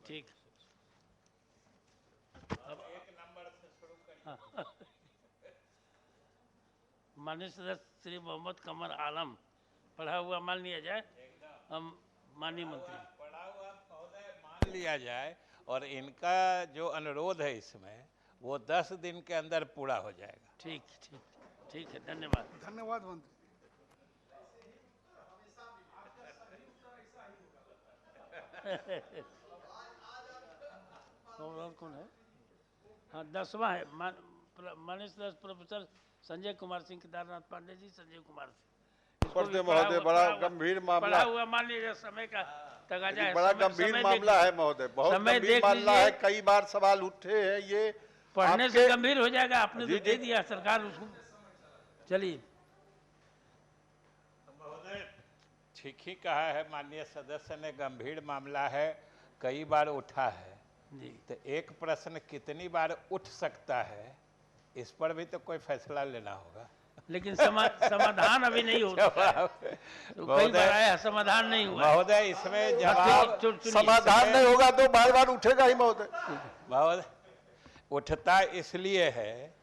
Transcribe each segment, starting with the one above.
ठीक। अब एक नंबर से शुरू करिए। हाँ। माननीय सदस्य श्री मोहम्मद कमर आलम पढ़ा हुआ मान लिया जाए। हम माननीय मंत्री पढ़ा हुआ महोदय मान लिया जाए और इनका जो अनुरोध है इसमें वो 10 दिन के अंदर पूरा हो जाएगा। ठीक ठीक ठीक है, धन्यवाद। धन्यवाद मंत्री। और कौन है? हाँ, 10वां है माननीय सदस्य प्रोफेसर संजय कुमार सिंह, केदारनाथ पांडे जी, संजय कुमार सिंह। पढ़ते महोदय, बड़ा गंभीर मामला, पढ़ा हुआ मान लीजिए, समय का तगाजा है। बड़ा गंभीर मामला है महोदय, बहुत गंभीर मामला है। कई बार सवाल उठे हैं, ये पढ़ने से गंभीर हो जाएगा। आपने तो दे दिया सरकार उसको। चलिए महोदय ठीक ही कहा है माननीय सदस्य ने, गंभीर मामला है, कई बार उठा है जी। तो एक प्रश्न कितनी बार उठ सकता है, इस पर भी तो कोई फैसला लेना होगा। लेकिन समाधान अभी नहीं होता। तो कई बार आया, समाधान नहीं हुआ महोदय। इसमें जवाब समाधान नहीं होगा तो बार बार उठेगा ही महोदय। महोदय उठता इसलिए है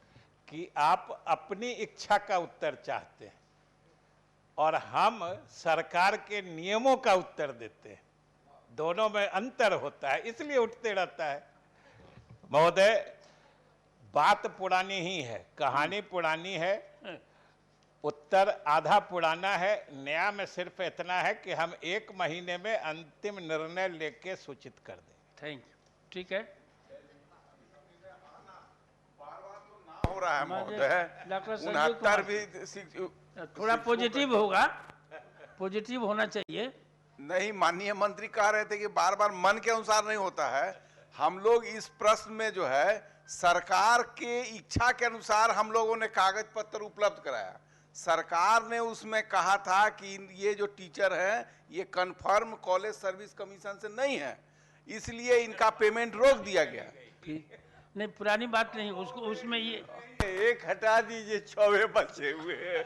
कि आप अपनी इच्छा का उत्तर चाहते हैं और हम सरकार के नियमों का उत्तर देते हैं, दोनों में अंतर होता है, इसलिए उठते रहता है। महोदय बात पुरानी ही है, कहानी पुरानी है, उत्तर आधा पुराना है, नया में सिर्फ इतना है कि हम 1 महीने में अंतिम निर्णय लेके सूचित कर दें। Thank you. ठीक है, हो रहा है महोदय। डॉक्टर संजय 69 कुमार भी थोड़ा पॉजिटिव होगा, पॉजिटिव होना चाहिए। नहीं, माननीय मंत्री कह रहे थे कि बार बार मन के अनुसार नहीं होता है। हम लोग इस प्रश्न में जो है सरकार के इच्छा के अनुसार हम लोगों ने कागज पत्र उपलब्ध कराया। सरकार ने उसमें कहा था कि ये जो टीचर हैं ये कन्फर्म कॉलेज सर्विस कमीशन से नहीं है, इसलिए इनका पेमेंट रोक दिया गया। नहीं, पुरानी बात नहीं, उसको उसमें ये एक हटा दीजिए, 6 बचे हुए हैं।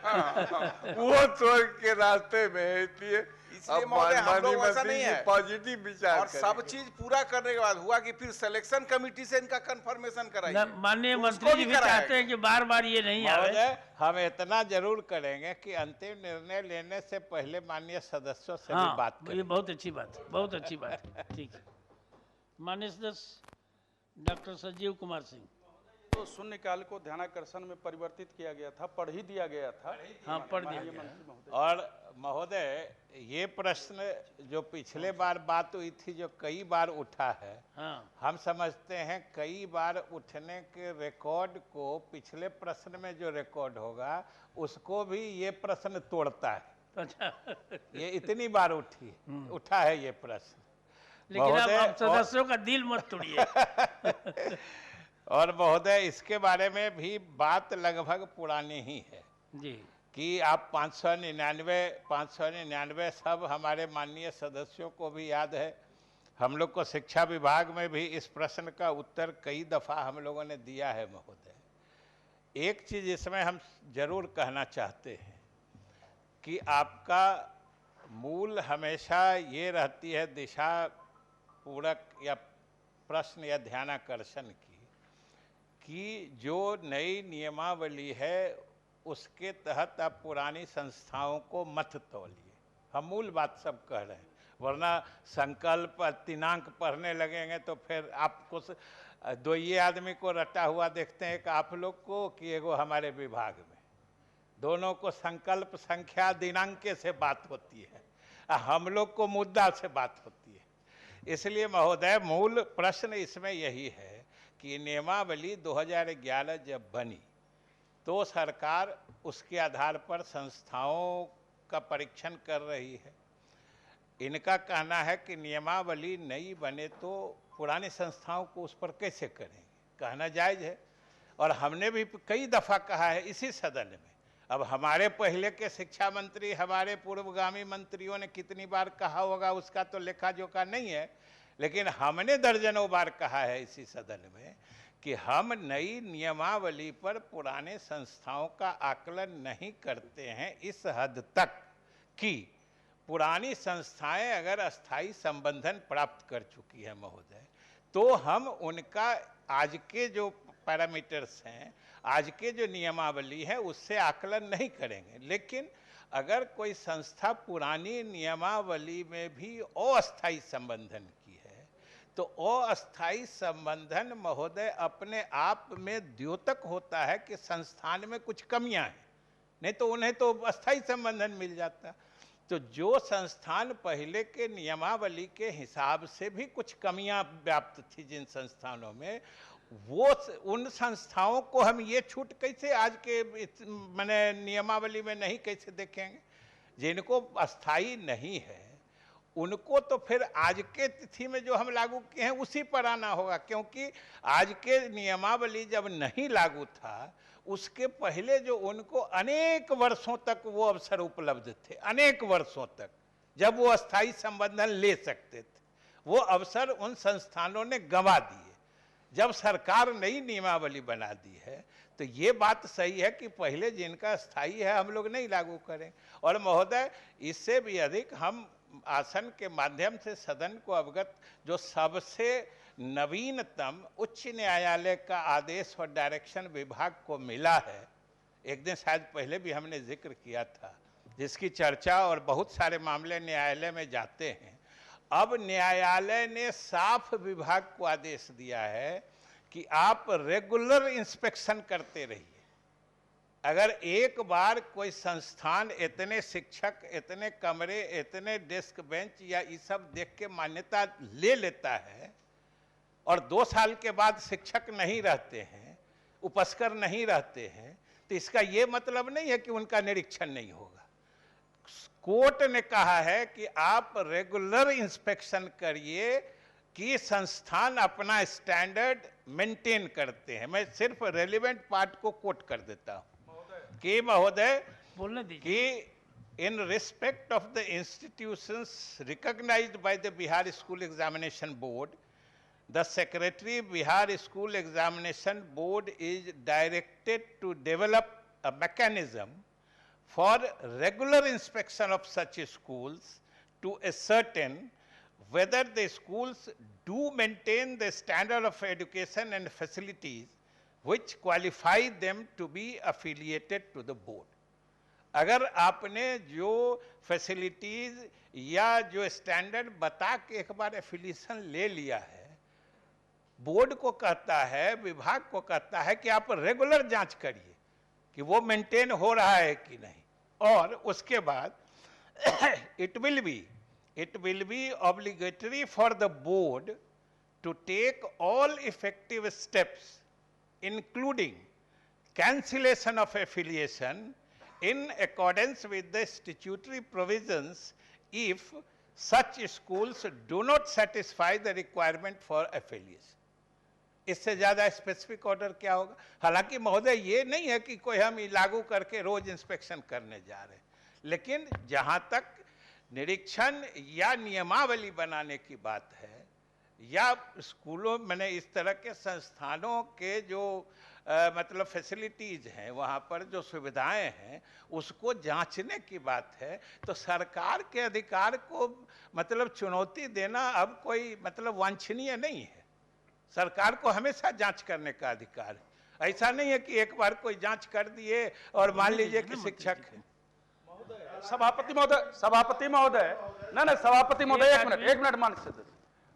वो छोड़ के रास्ते में है, इसलिए हम लोग ऐसा नहीं है, पॉजिटिव विचार और सब चीज पूरा करने के बाद हुआ कि फिर सिलेक्शन कमेटी से इनका कंफर्मेशन कराइए। माननीय मंत्री जी भी चाहते हैं कि बार बार ये नहीं आवे। हम इतना जरूर करेंगे कि अंतिम निर्णय लेने से पहले माननीय सदस्यों से भी बात करें। ये बहुत अच्छी बात है, बहुत अच्छी बात है। ठीक है, माननीय सदस्य डॉक्टर संजीव कुमार सिंह। तो शून्यकाल को ध्यानाकर्षण में परिवर्तित किया गया था, पढ़ ही दिया गया था। हाँ, पढ़ दिया गया। और महोदय ये प्रश्न जो पिछले बार बात हुई थी, जो कई बार उठा है, हाँ। हम समझते हैं कई बार उठने के रिकॉर्ड को, पिछले प्रश्न में जो रिकॉर्ड होगा उसको भी ये प्रश्न तोड़ता है। अच्छा। ये इतनी बार उठा है ये प्रश्न। लेकिन अब सदस्यों का दिल मत तोड़िए। और महोदय इसके बारे में भी बात लगभग पुरानी ही है जी, कि आप 599 सब हमारे माननीय सदस्यों को भी याद है। हम लोग को शिक्षा विभाग में भी इस प्रश्न का उत्तर कई दफ़ा हम लोगों ने दिया है महोदय। एक चीज़ इसमें हम जरूर कहना चाहते हैं कि आपका मूल हमेशा ये रहती है दिशा पूरक या प्रश्न या ध्यानाकर्षण की, कि जो नई नियमावली है उसके तहत आप पुरानी संस्थाओं को मत तोलिए। हम मूल बात सब कह रहे हैं, वरना संकल्प दिनांक पढ़ने लगेंगे तो फिर आपको 2 आदमी को रटा हुआ देखते हैं, कि आप लोग को कि एगो हमारे विभाग में, दोनों को संकल्प संख्या दिनांक से बात होती है, हम लोग को मुद्दा से बात होती है। इसलिए महोदय मूल प्रश्न इसमें यही है कि नियमावली 2011 जब बनी तो सरकार उसके आधार पर संस्थाओं का परीक्षण कर रही है। इनका कहना है कि नियमावली नई बने तो पुरानी संस्थाओं को उस पर कैसे करेंगे, कहना जायज़ है। और हमने भी कई दफ़ा कहा है इसी सदन में। अब हमारे पहले के शिक्षा मंत्री, हमारे पूर्वगामी मंत्रियों ने कितनी बार कहा होगा उसका तो लेखा जोखा नहीं है, लेकिन हमने दर्जनों बार कहा है इसी सदन में कि हम नई नियमावली पर पुराने संस्थाओं का आकलन नहीं करते हैं इस हद तक कि पुरानी संस्थाएं अगर अस्थाई संबंधन प्राप्त कर चुकी है महोदय, तो हम उनका आज के जो पैरामीटर्स हैं, आज के जो नियमावली है, उससे आकलन नहीं करेंगे। लेकिन अगर कोई संस्था पुरानी नियमावली में भी अस्थाई संबंधन की है, तो अस्थाई संबंधन महोदय अपने आप में द्योतक होता है कि संस्थान में कुछ कमियां हैं, नहीं तो उन्हें तो अस्थाई संबंधन मिल जाता। तो जो संस्थान पहले के नियमावली के हिसाब से भी कुछ कमियां व्याप्त थी जिन संस्थानों में, वो उन संस्थाओं को हम ये छूट कैसे आज के माने नियमावली में नहीं कैसे देखेंगे? जिनको अस्थाई नहीं है उनको तो फिर आज के तिथि में जो हम लागू किए हैं उसी पर आना होगा, क्योंकि आज के नियमावली जब नहीं लागू था उसके पहले जो उनको अनेक वर्षों तक वो अवसर उपलब्ध थे, अनेक वर्षों तक जब वो अस्थाई संबंधन ले सकते थे, वो अवसर उन संस्थानों ने गंवा दिए। जब सरकार नई नियमावली बना दी है तो ये बात सही है कि पहले जिनका स्थायी है हम लोग नहीं लागू करें। और महोदय, इससे भी अधिक हम आसन के माध्यम से सदन को अवगत जो सबसे नवीनतम उच्च न्यायालय का आदेश और डायरेक्शन विभाग को मिला है, एक दिन शायद पहले भी हमने जिक्र किया था, जिसकी चर्चा और बहुत सारे मामले न्यायालय में जाते हैं। अब न्यायालय ने साफ विभाग को आदेश दिया है कि आप रेगुलर इंस्पेक्शन करते रहिए। अगर एक बार कोई संस्थान इतने शिक्षक, इतने कमरे, इतने डेस्क बेंच या ये सब देख के मान्यता ले लेता है और 2 साल के बाद शिक्षक नहीं रहते हैं, उपस्कर नहीं रहते हैं, तो इसका ये मतलब नहीं है कि उनका निरीक्षण नहीं होगा। कोर्ट ने कहा है कि आप रेगुलर इंस्पेक्शन करिए कि संस्थान अपना स्टैंडर्ड मेंटेन करते हैं। मैं सिर्फ रेलिवेंट पार्ट को कोट कर देता हूं कि महोदय, बोलने दीजिए कि in respect of the institutions recognised by the Bihar school examination board, the Secretary Bihar School Examination Board is directed to develop a mechanism for regular inspection of such schools to ascertain whether the schools do maintain the standard of education and facilities which qualify them to be affiliated to the board. अगर आपने जो facilities या जो standard बता के एक बार affiliation ले लिया है, बोर्ड को कहता है, विभाग को कहता है कि आप रेगुलर जांच करिए कि वो मेंटेन हो रहा है कि नहीं, और उसके बाद it will be obligatory for the board to take all effective steps including cancellation of affiliation in accordance with the statutory provisions if such schools do not satisfy the requirement for affiliation. इससे ज्यादा specific order क्या होगा? हालांकि महोदय ये नहीं है कि कोई हम लागू करके रोज इंस्पेक्शन करने जा रहे हैं, लेकिन जहां तक निरीक्षण या नियमावली बनाने की बात है या स्कूलों मैंने इस तरह के संस्थानों के जो मतलब फैसिलिटीज हैं, वहाँ पर जो सुविधाएं हैं उसको जांचने की बात है, तो सरकार के अधिकार को मतलब चुनौती देना अब कोई मतलब वांछनीय नहीं है। सरकार को हमेशा जांच करने का अधिकार है। ऐसा नहीं है कि एक बार कोई जांच कर दिए और मान लीजिए कि शिक्षक सभापति महोदय, नहीं सभापति महोदय, एक मिनट मान से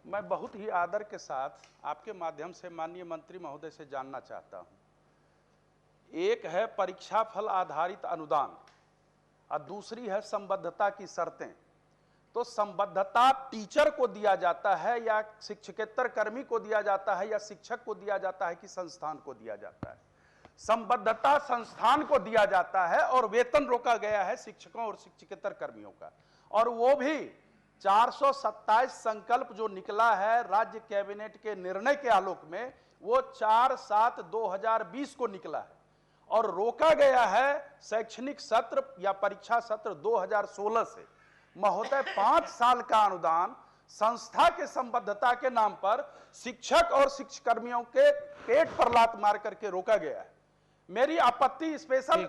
मैं बहुत ही आदर के साथ आपके माध्यम से माननीय मंत्री महोदय से जानना चाहता हूं। एक है परीक्षा फल आधारित अनुदान और दूसरी है संबद्धता की शर्तें। तो संबद्धता टीचर को दिया जाता है या शिक्षकेतर कर्मी को दिया जाता है या शिक्षक को दिया जाता है कि संस्थान को दिया जाता है? संबद्धता संस्थान को दिया जाता है और वेतन रोका गया है शिक्षकों और शिक्षकेतर कर्मियों का, और वो भी 427 संकल्प जो निकला है राज्य कैबिनेट के निर्णय के आलोक में, वो 4/7/2020 को निकला है और रोका गया है शैक्षणिक सत्र या परीक्षा सत्र 2016 से। महोदय, 5 साल का अनुदान संस्था के संबद्धता के नाम पर शिक्षक और शिक्षकर्मियों के पेट पर लात मार करके रोका गया है। मेरी आपत्ति स्पेशल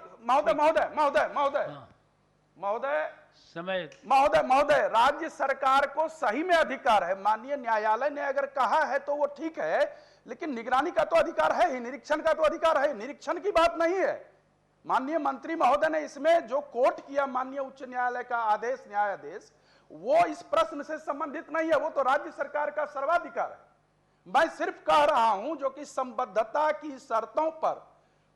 महोदय समय महोदय राज्य सरकार को सही में अधिकार है, माननीय न्यायालय ने अगर कहा है तो वो ठीक है, लेकिन निगरानी का तो अधिकार है ही, निरीक्षण का तो अधिकार है, निरीक्षण की बात नहीं है। माननीय मंत्री महोदय ने इसमें जो कोट किया माननीय उच्च न्यायालय का आदेश, न्यायाधीश, वो इस प्रश्न से संबंधित नहीं है, वो तो राज्य सरकार का सर्वाधिकार है। मैं सिर्फ कह रहा हूं जो कि संबद्धता की शर्तों पर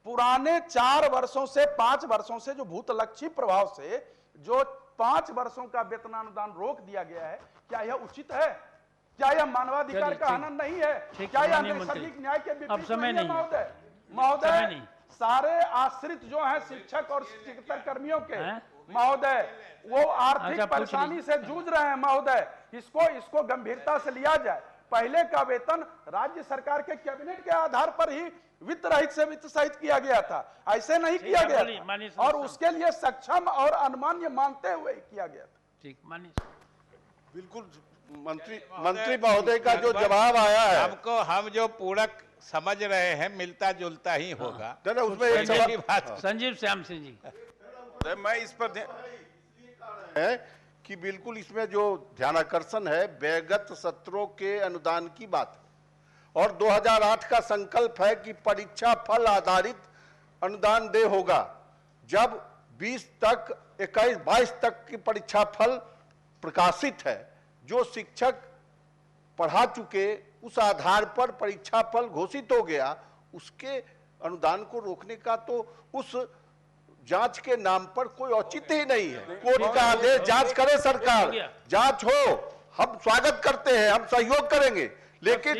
पुराने 4 वर्षों से 5 वर्षों से जो भूतलक्षी प्रभाव से जो 5 वर्षों का वेतनानुदान रोक दिया गया है, क्या यह उचित है? क्या यह मानवाधिकार का हनन नहीं है? क्या यह नैसर्गिक न्याय के विपरीत नहीं है? महोदय सारे आश्रित जो हैं शिक्षक और शिक्षक कर्मियों के महोदय, वो आर्थिक परेशानी से जूझ रहे हैं महोदय, इसको गंभीरता से लिया जाए। पहले का वेतन राज्य सरकार के कैबिनेट के आधार पर ही वित्त रहित से वित्त सहित किया गया था, ऐसे नहीं किया गया था, और उसके लिए सक्षम और अनुमान्य मानते हुए किया गया था। ठीक, मानिए बिल्कुल। मंत्री महोदय का जो जवाब आया है, हमको हम जो पूरक समझ रहे हैं मिलता जुलता ही होगा। उसमें एक सवाल संजीव श्याम सिंह जी, मैं इस पर है कि बिल्कुल इसमें जो ध्यानाकर्षण है व्यक्तिगत सत्रों के अनुदान की बात है, और 2008 का संकल्प है कि परीक्षा फल आधारित अनुदान दे होगा। जब 20 तक 21-22 तक की परीक्षा फल प्रकाशित है, जो शिक्षक पढ़ा चुके उस आधार पर परीक्षा फल घोषित हो गया, उसके अनुदान को रोकने का तो उस जांच के नाम पर कोई औचित्य ही नहीं है। कोर्ट का आदेश, जांच करे सरकार, जांच हो, हम स्वागत करते हैं, हम सहयोग करेंगे, लेकिन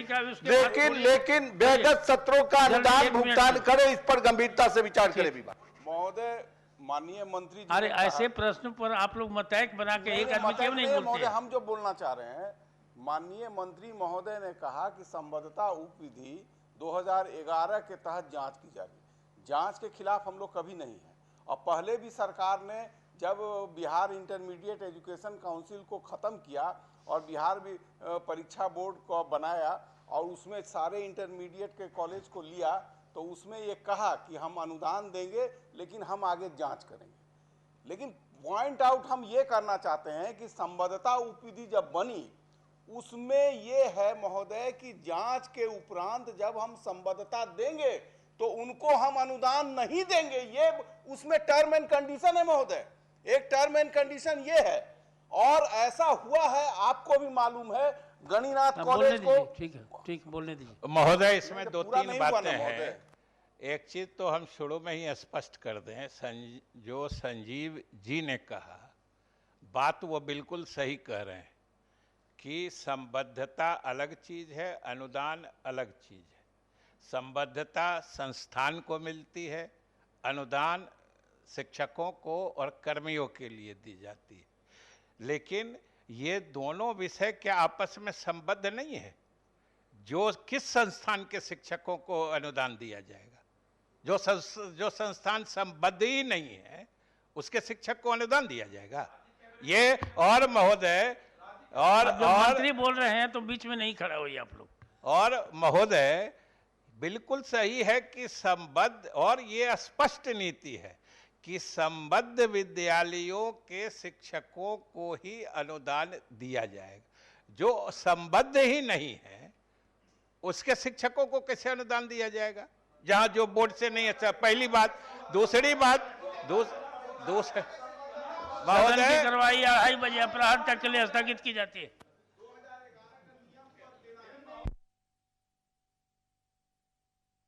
व्यक्तिगत सत्रों का अनुदान भुगतान करे, इस पर गंभीरता से विचार करे विभाग। महोदय, माननीय मंत्री जी, अरे ऐसे प्रश्न पर आप लोग मतैक बना के एक आदमी क्यों नहीं बोलते? हम जो बोलना चाह रहे हैं, माननीय मंत्री महोदय ने कहा कि संबद्धता उपविधि 2011 के तहत जांच की जाएगी। जांच के खिलाफ हम लोग कभी नहीं है, और पहले भी सरकार ने जब बिहार इंटरमीडिएट एजुकेशन काउंसिल को ख़त्म किया और बिहार भी परीक्षा बोर्ड को बनाया और उसमें सारे इंटरमीडिएट के कॉलेज को लिया, तो उसमें ये कहा कि हम अनुदान देंगे लेकिन हम आगे जांच करेंगे। लेकिन पॉइंट आउट हम ये करना चाहते हैं कि संबद्धता उपविधि जब बनी, उसमें ये है महोदय कि जांच के उपरांत जब हम संबद्धता देंगे तो उनको हम अनुदान नहीं देंगे। ये उसमें टर्म एंड कंडीशन है महोदय, एक टर्म एंड कंडीशन ये है, और ऐसा हुआ है, आपको भी मालूम है, गणिनाथ कॉलेज को। ठीक है, ठीक, बोलने दीजिए महोदय। इसमें 2-3 बातें हैं। एक चीज तो हम शुरू में ही स्पष्ट कर दें, जो संजीव जी ने कहा बात वो बिल्कुल सही कह रहे हैं कि संबद्धता अलग चीज है, अनुदान अलग चीज है। संबद्धता संस्थान को मिलती है, अनुदान शिक्षकों को और कर्मियों के लिए दी जाती है। लेकिन ये दोनों विषय क्या आपस में संबद्ध नहीं है? जो किस संस्थान के शिक्षकों को अनुदान दिया जाएगा? जो संस्थान संबद्ध ही नहीं है उसके शिक्षक को अनुदान दिया जाएगा? ये और महोदय और मंत्री बोल रहे हैं तो बीच में नहीं खड़ा हुई आप लोग। और महोदय बिल्कुल सही है कि संबद्ध, और ये स्पष्ट नीति है कि संबद्ध विद्यालयों के शिक्षकों को ही अनुदान दिया जाएगा। जो संबद्ध ही नहीं है उसके शिक्षकों को कैसे अनुदान दिया जाएगा, जहां जो बोर्ड से नहीं? अच्छा, पहली बात। दूसरी बात, दूसरे महोदय, 2:30 अपराह्न तक के लिए स्थगित की जाती है।